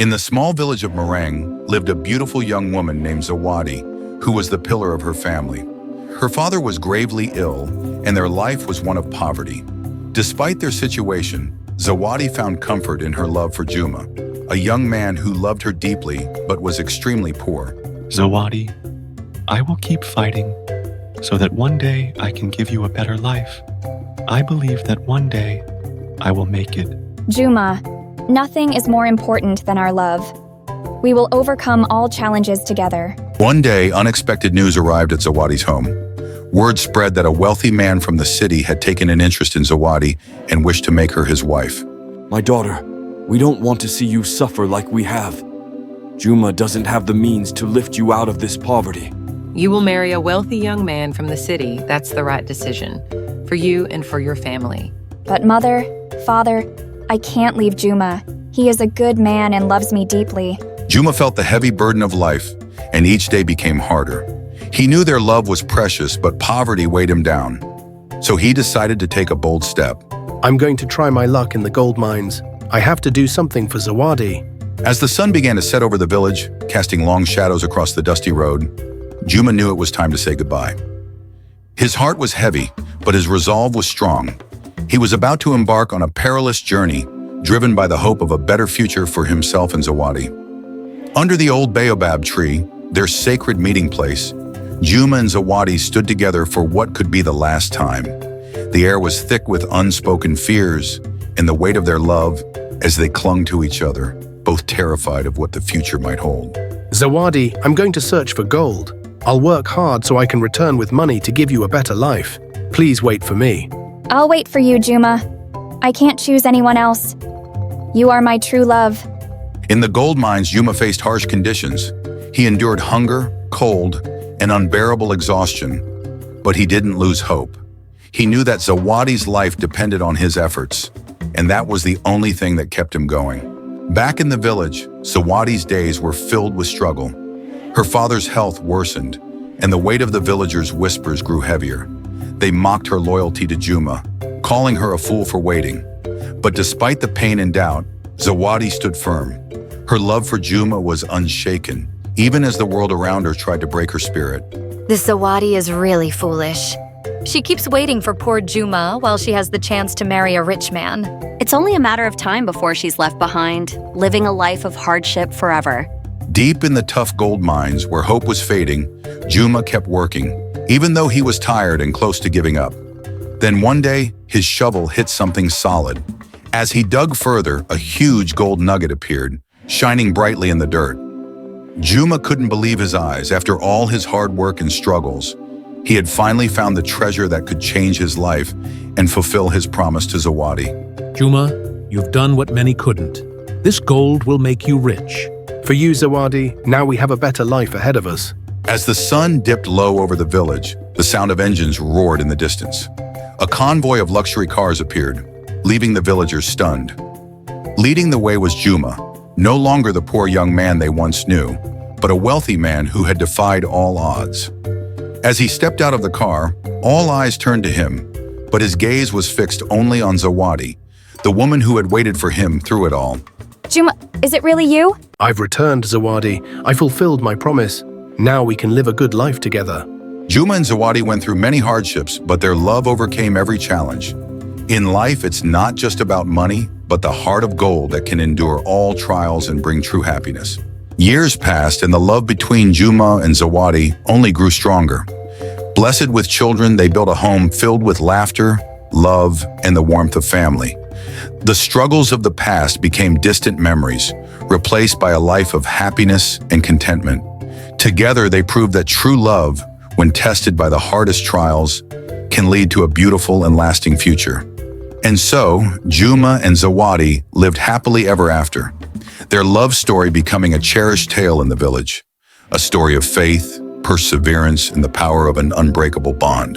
In the small village of Meringue lived a beautiful young woman named Zawadi, who was the pillar of her family. Her father was gravely ill, and their life was one of poverty. Despite their situation, Zawadi found comfort in her love for Juma, a young man who loved her deeply but was extremely poor. Zawadi, I will keep fighting so that one day I can give you a better life. I believe that one day I will make it. Juma, nothing is more important than our love. We will overcome all challenges together. One day, unexpected news arrived at Zawadi's home. Word spread that a wealthy man from the city had taken an interest in Zawadi and wished to make her his wife. My daughter, we don't want to see you suffer like we have. Juma doesn't have the means to lift you out of this poverty. You will marry a wealthy young man from the city. That's the right decision, for you and for your family. But Mother, Father, I can't leave Juma. He is a good man and loves me deeply. Juma felt the heavy burden of life, and each day became harder. He knew their love was precious, but poverty weighed him down. So he decided to take a bold step. I'm going to try my luck in the gold mines. I have to do something for Zawadi. As the sun began to set over the village, casting long shadows across the dusty road, Juma knew it was time to say goodbye. His heart was heavy, but his resolve was strong. He was about to embark on a perilous journey, driven by the hope of a better future for himself and Zawadi. Under the old baobab tree, their sacred meeting place, Juma and Zawadi stood together for what could be the last time. The air was thick with unspoken fears and the weight of their love as they clung to each other, both terrified of what the future might hold. Zawadi, I'm going to search for gold. I'll work hard so I can return with money to give you a better life. Please wait for me. I'll wait for you, Juma. I can't choose anyone else. You are my true love. In the gold mines, Juma faced harsh conditions. He endured hunger, cold, and unbearable exhaustion, but he didn't lose hope. He knew that Zawadi's life depended on his efforts, and that was the only thing that kept him going. Back in the village, Zawadi's days were filled with struggle. Her father's health worsened, and the weight of the villagers' whispers grew heavier. They mocked her loyalty to Juma, calling her a fool for waiting. But despite the pain and doubt, Zawadi stood firm. Her love for Juma was unshaken, even as the world around her tried to break her spirit. This Zawadi is really foolish. She keeps waiting for poor Juma while she has the chance to marry a rich man. It's only a matter of time before she's left behind, living a life of hardship forever. Deep in the tough gold mines where hope was fading, Juma kept working, even though he was tired and close to giving up. Then one day, his shovel hit something solid. As he dug further, a huge gold nugget appeared, shining brightly in the dirt. Juma couldn't believe his eyes. After all his hard work and struggles, he had finally found the treasure that could change his life and fulfill his promise to Zawadi. Juma, you've done what many couldn't. This gold will make you rich. For you, Zawadi, now we have a better life ahead of us. As the sun dipped low over the village, the sound of engines roared in the distance. A convoy of luxury cars appeared, leaving the villagers stunned. Leading the way was Juma, no longer the poor young man they once knew, but a wealthy man who had defied all odds. As he stepped out of the car, all eyes turned to him, but his gaze was fixed only on Zawadi, the woman who had waited for him through it all. Juma, is it really you? I've returned, Zawadi. I fulfilled my promise. Now we can live a good life together. Juma and Zawadi went through many hardships, but their love overcame every challenge. In life, it's not just about money, but the heart of gold that can endure all trials and bring true happiness. Years passed, and the love between Juma and Zawadi only grew stronger. Blessed with children, they built a home filled with laughter, love, and the warmth of family. The struggles of the past became distant memories, replaced by a life of happiness and contentment. Together, they proved that true love, when tested by the hardest trials, can lead to a beautiful and lasting future. And so, Juma and Zawadi lived happily ever after, their love story becoming a cherished tale in the village, a story of faith, perseverance, and the power of an unbreakable bond.